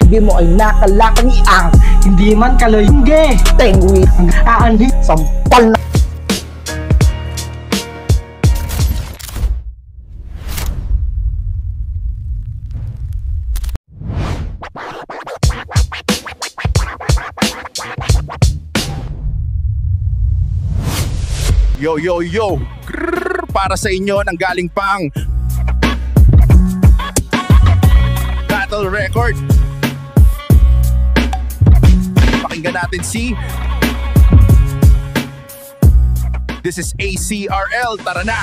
Hindi mo ay nakalakang ang Hindi man kalayungge tengwi ang aanhin sampal na Yo, yo, yo! Grrr, para sa inyo nang galing pang Battle Record. Pakinggan natin si This is ACRL, tara na!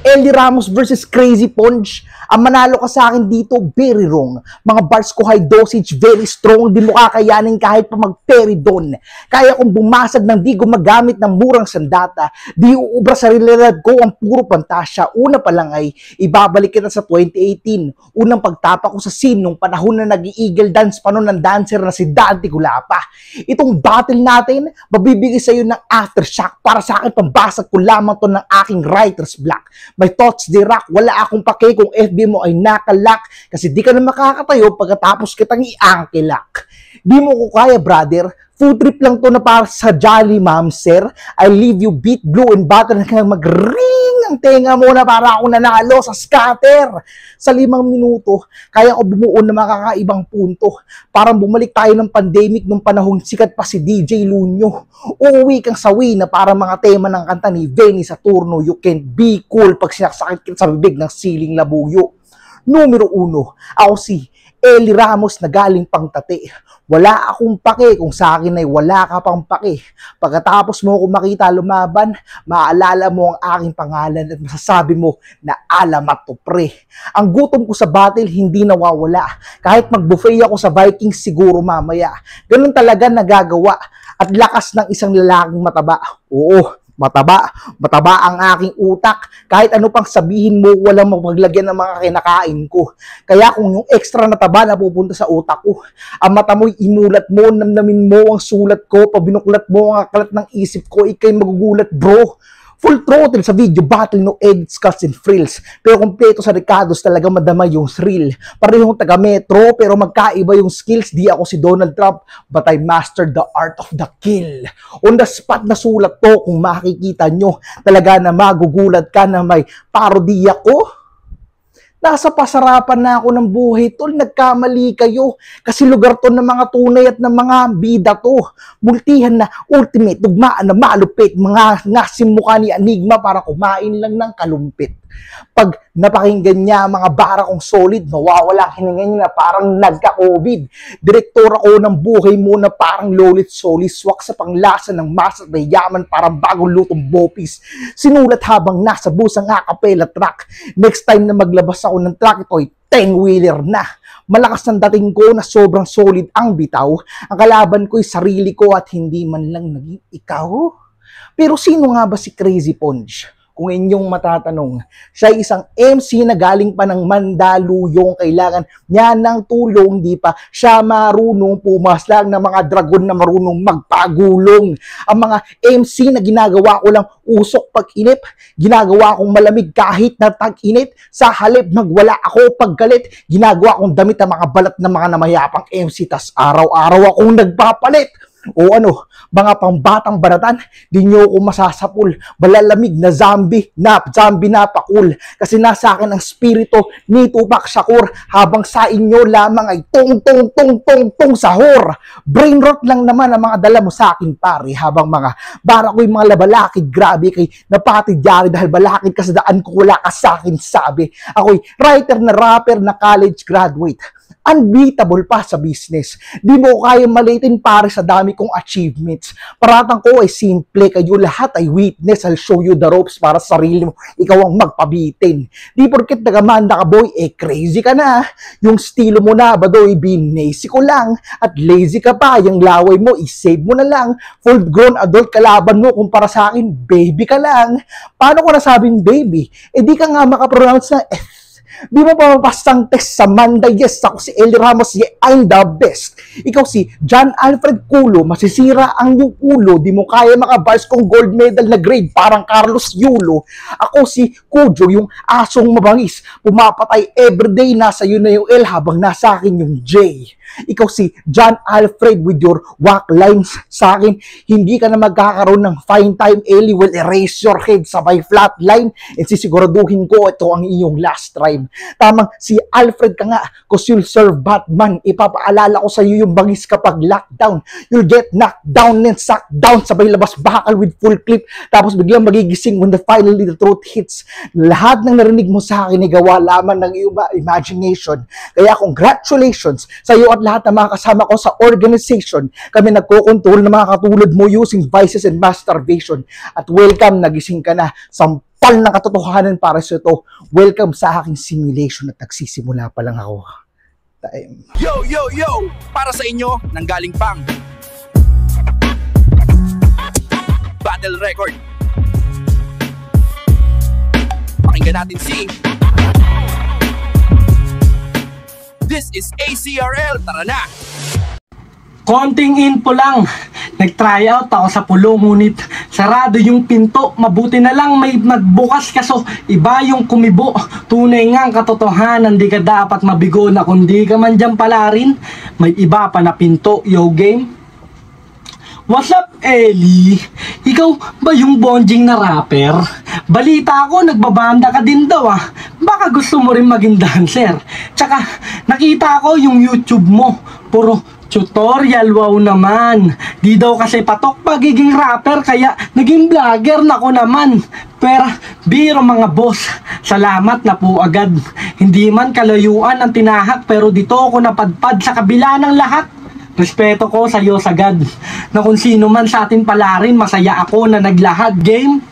Eli Ramos versus Crazy Ponge. Ang manalo ka sa akin dito, very wrong. Mga bars ko high dosage, very strong. Di mo kakayanin kahit pa mag-peridon. Kaya kong bumasag ng di gumagamit ng murang sandata. Di uubra sa realidad ko ang puro pantasya. Una pa lang ay ibabalik kita sa 2018. Unang pagtapa ko sa scene nung panahon na nag-i-eagle dance pa noon ng dancer na si Dante Gulapa. Itong battle natin, mabibigay sa iyo ng aftershock. Para sa akin, pambasag ko lamang to ng aking writer's block. May thoughts di rock, wala akong pake kung FB mo ay nakalak kasi di ka na makakatayo pagkatapos kitang i-angkilak. Di mo ko kaya, brother. Food trip lang to na para sa Jolly Ma'am, sir. I leave you beat blue and butter na mag-ring ang tenga mo na para ako nanalo sa scatter. Sa 5 minuto, kaya ko bumuo na makakaibang punto. Parang bumalik tayo ng pandemic nung panahon sikat pa si DJ Lunyo. Uuwi kang sawi na para mga tema ng kanta ni Benny Saturno. You can be cool pag sinasakit kita sa bibig ng siling labuyo. Numero 1, ako si Eli Ramos na galing pang tate. Wala akong pake kung sa akin ay wala ka pang pake. Pagkatapos mo kung makita lumaban, maalala mo ang aking pangalan at masasabi mo na alamat to pre. Ang gutom ko sa battle hindi nawawala. Kahit mag-buffet ako sa Vikings siguro mamaya. Ganun talaga nagagawa at lakas ng isang lalaking mataba. Oo, mataba ang aking utak. Kahit ano pang sabihin mo, walang mapaglagyan ng mga kinakain ko. Kaya kung yung extra na taba na pupunta sa utak ko, ang mata mo'y imulat mo, namnamin mo ang sulat ko, pabinuklat mo ang akalat ng isip ko, ikay magugulat bro. Full throttle sa video battle, no edits, cuts, and frills. Pero kompleto sa Ricardos talaga madama yung thrill. Parehong taga-metro, pero magkaiba yung skills. Di ako si Donald Trump, but I mastered the art of the kill. On the spot na sulat to, kung makikita nyo, talaga na magugulat ka na may parodiya ko. Nasa pasarapan na ako ng buhay, tol, nagkamali kayo. Kasi lugar to ng mga tunay at ng mga bida to. Multihan na ultimate, dugmaan na malupit, mga ngasim mukha ni Enigma para kumain lang ng kalumpit. Pag napakinggan niya mga bara kong solid, mawawala hininga niya na parang nagka-COVID. Direktor ako ng buhay mo na parang lolit solis, swak sa panglasa ng masa at yaman parang bagong lutong bopis. Sinulat habang nasa busang acapella track. Next time na maglabas ako ng track, ito'y 10-wheeler na. Malakas ng dating ko na sobrang solid ang bitaw. Ang kalaban ko'y sarili ko at hindi man lang naging ikaw. Pero sino nga ba si Crazy Ponge? Kung inyong matatanong, siya ay isang MC na galing pa ng Mandaluyong, kailangan niya ng tulong, di pa siya marunong pumaslang ng mga dragon na marunong magpagulong. Ang mga MC na ginagawa ko lang usok pag-inip, ginagawa kong malamig kahit na tag-init, sa halip magwala ako paggalit, ginagawa kong damit ang mga balat ng mga namayapang MC, tas araw-araw akong nagpapalit. O ano, mga pambatang banatan, di nyo ako masasapul. Balalamig na zombie na pakul. Kasi nasa akin ang spirito ni Tupac Shakur, habang sa inyo lamang ay tong sahur. Brain rot lang naman ang mga dala mo sa akin pare, habang mga bara ko'y mga labalakid, grabe kay napatid yari dahil balakid ka sa daan ko, wala ka sa akin sabi. Ako'y writer na rapper na college graduate. Unbeatable pa sa business. Di mo kaya malitin pare sa dami kong achievements. Paratang ko ay simple, kayo lahat ay witness. I'll show you the ropes para sa sarili mo, ikaw ang magpabitin. Di porket nagamanda ka boy, crazy ka na. Yung estilo mo na ba doy, binasi ko lang. At lazy ka pa, yung laway mo, isave mo na lang. Full grown adult kalaban mo, kumpara sa akin, baby ka lang. Paano ko nasabing baby? Di ka nga makapronounce na Di mo pa mapastang text sa Monday, yes, ako si Eli Ramos, yeah, I'm the best. Ikaw si John Alfred Culo, masisira ang iyong ulo, di mo kaya makabars kong gold medal na grade, parang Carlos Yulo. Ako si Kujo, yung asong mabangis, pumapatay everyday, nasa yun na yung L habang nasa akin yung J. Ikaw si John Alfred with your whack lines sa akin, hindi ka na magkakaroon ng fine time, Eli will erase your head sabay flat line and sisiguraduhin ko ito ang iyong last rhyme. Tamang si Alfred ka nga, cause you'll serve Batman. Ipapaalala ko sa iyo yung bangis kapag lockdown. You'll get knocked down and sucked down sabay labas bakal with full clip, tapos biglang magigising when finally the truth hits. Lahat ng narinig mo sa akin ay gawa lamang ng iyong imagination. Kaya congratulations sa iyo at lahat ng mga kasama ko sa organization. Kami nagko-control ng mga katulad mo using vices and masturbation. At welcome, nagising ka na. Sampal ng katotohanan para sa ito. Welcome sa aking simulation at nagsisimula pa lang ako. Time. Yo, yo, yo! Para sa inyo, nanggaling pang Battle Record. Pakinggan natin si This is ACRL, tara na! Konting info lang. Nag-try out ako sa pulo ngunit sarado yung pinto. Mabuti na lang may nagbukas kaso iba yung kumibo. Tunay nga ang katotohanan, di ka dapat mabigo na kundi ka man dyan pala rin. May iba pa na pinto, yo game. What's up, Eli? Ikaw ba yung bonjing na rapper? Balita ko, nagbabanda ka din daw ah. Baka gusto mo rin maging dancer. Tsaka, nakita ko yung YouTube mo. Puro tutorial, wow naman. Di daw kasi patok pagiging rapper, kaya naging vlogger na ko naman. Pero, biro mga boss, salamat na po agad. Hindi man kalayuan ang tinahak, pero dito ako napadpad sa kabila ng lahat. Respeto ko sa iyo sagad, na kung sino man sa atin pala rin, masaya ako na naglahad game.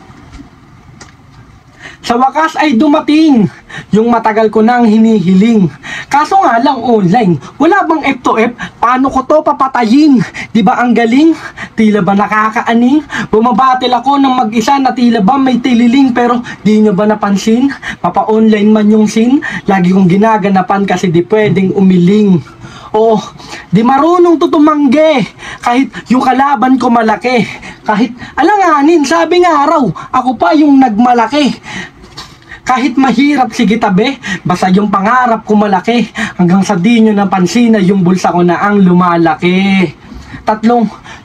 Sa wakas ay dumating yung matagal ko nang hinihiling. Kaso nga lang online, wala bang F to F? Paano ko to papatayin? Di ba ang galing? Tila ba nakakaaning? Bumabatil ako ng mag-isa na tila ba may tililing, pero di nyo ba napansin? Papa-online man yung scene, lagi kong ginaganapan kasi di pwedeng umiling. Oo, di marunong tutumangge. Kahit yung kalaban ko malaki. Kahit alanganin, sabi nga raw, ako pa yung nagmalaki. Kahit mahirap, sige tabi, basta yung pangarap ko malaki. Hanggang sa di nyo napansin na yung bulsa ko na ang lumalaki. 3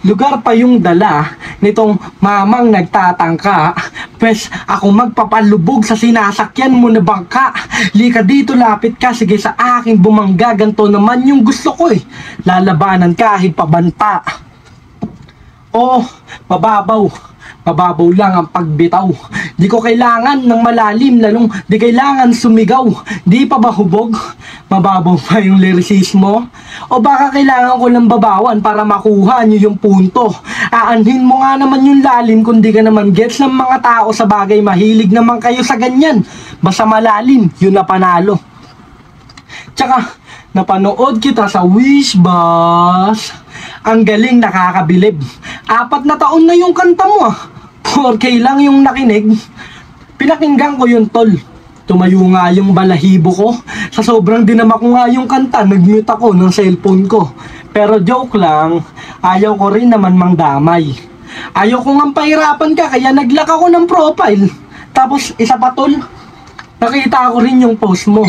lugar pa yung dala nitong mamang nagtatangka. Pwes ako magpapalubog sa sinasakyan mo na bangka. Lika dito, lapit ka, sige sa akin bumangga. Ganto naman yung gusto ko eh, lalabanan kahit pabanta. Oh, mababaw lang ang pagbitaw. Di ko kailangan ng malalim, lalong di kailangan sumigaw. Di pa ba hubog? Mababaw pa yung lyricismo? O baka kailangan ko ng babawan para makuha nyo yung punto? Aanhin mo nga naman yung lalim kung di ka naman gets ng mga tao sa bagay. Mahilig naman kayo sa ganyan. Basta malalim, yun na panalo. Tsaka, napanood kita sa Wishbus. Ang galing, nakakabilib. 4 na taon na yung kanta mo ah. 4K lang yung nakinig. Pinakinggan ko yun tol. Tumayo nga yung balahibo ko. Sa sobrang dinama ko nga yung kanta, nag-mute ako ng cellphone ko. Pero joke lang, ayaw ko rin naman mangdamay. Ayaw ko nga pahirapan ka, kaya nag-lock ako ng profile. Tapos isa pa tol, nakita ko rin yung post mo.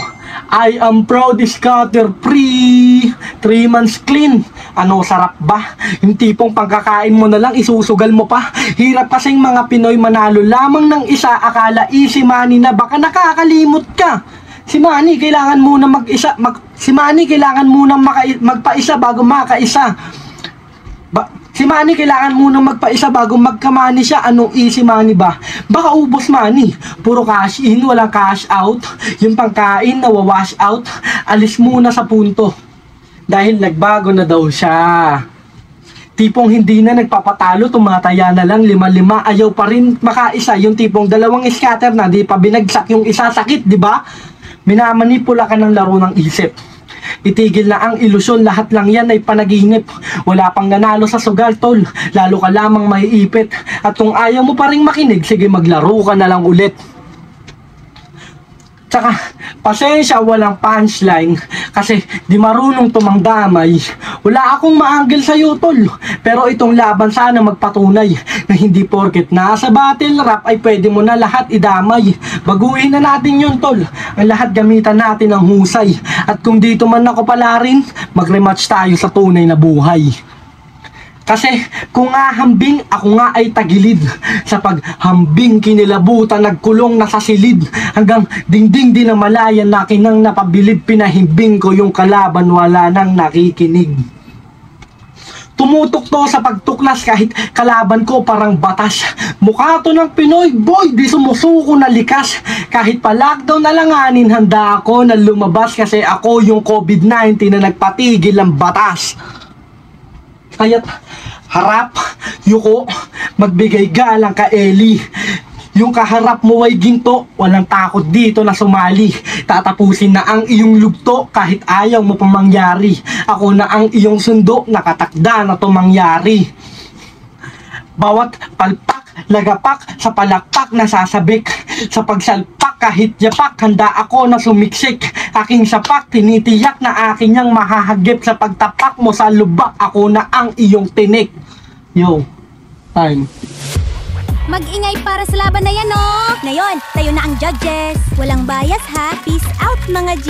I am proud scatter free 3 months clean. Ano, sarap ba? Yung tipong pagkakain mo na lang isusugal mo pa. Hirap kasing mga Pinoy manalo lamang ng isa. Akala easy money na, baka nakakalimot ka. Si Manny kailangan muna magpaisa bago makaisa. Si Manny kailangan muna magpaisa bago magkamani siya. Anong easy money ba? Baka ubos money. Puro cash in, walang cash out. Yung pangkain na wawash out. Alis muna sa punto. Dahil nagbago na daw siya. Tipong hindi na nagpapatalo, tumataya na lang 5-5. Ayaw pa rin makaisa. Yung tipong 2 scatter na, di pa binagsak yung isa, sakit, di ba? Minamanipula ka ng laro ng isip. Itigil na ang ilusyon, lahat lang yan ay panaginip. Wala pang nanalo sa sugal tol, lalo ka lamang maiipit. At kung ayaw mo pa rin makinig, sige maglaro ka na lang ulit. Tsaka, pasensya walang punchline kasi di marunong tumangdamay. Wala akong maanggil sa'yo, tol. Pero itong laban sana magpatunay na hindi porket nasa battle rap ay pwede mo na lahat idamay. Baguhin na natin yun, tol. Ang lahat gamitan natin ng husay. At kung dito man ako pala rin, mag-rematch tayo sa tunay na buhay. Kasi kung hambing, ako nga ay tagilid. Sa paghambing kinilabutan, nagkulong na sa silid. Hanggang dingding din na malayan na kinang napabilib. Pinahimbing ko yung kalaban, wala nang nakikinig. Tumutok to sa pagtuklas kahit kalaban ko parang batas. Mukha to ng Pinoy, boy, di sumusuko na likas. Kahit pa lockdown na langanin, handa ako na lumabas. Kasi ako yung COVID-19 na nagpatigil ang batas. Kaya't harap, yuko, magbigay galang ka Eli. Yung kaharap mo ay ginto, walang takot dito na sumali. Tatapusin na ang iyong lugto kahit ayaw mo pang mangyari. Ako na ang iyong sundo, nakatakda na to mangyari. Bawat palpak, lagapak, sa palakpak nasasabik. Sa pagsalpak kahit yapak, handa ako na sumiksik. Aking sapak, tinitiyak na akin niyang mahahagip. Sa pagtapak mo sa lubak, ako na ang iyong tinik. Yo, time. Mag-ingay para sa laban na yan, oh! Ngayon, tayo na ang judges. Walang bias ha, peace out mga G!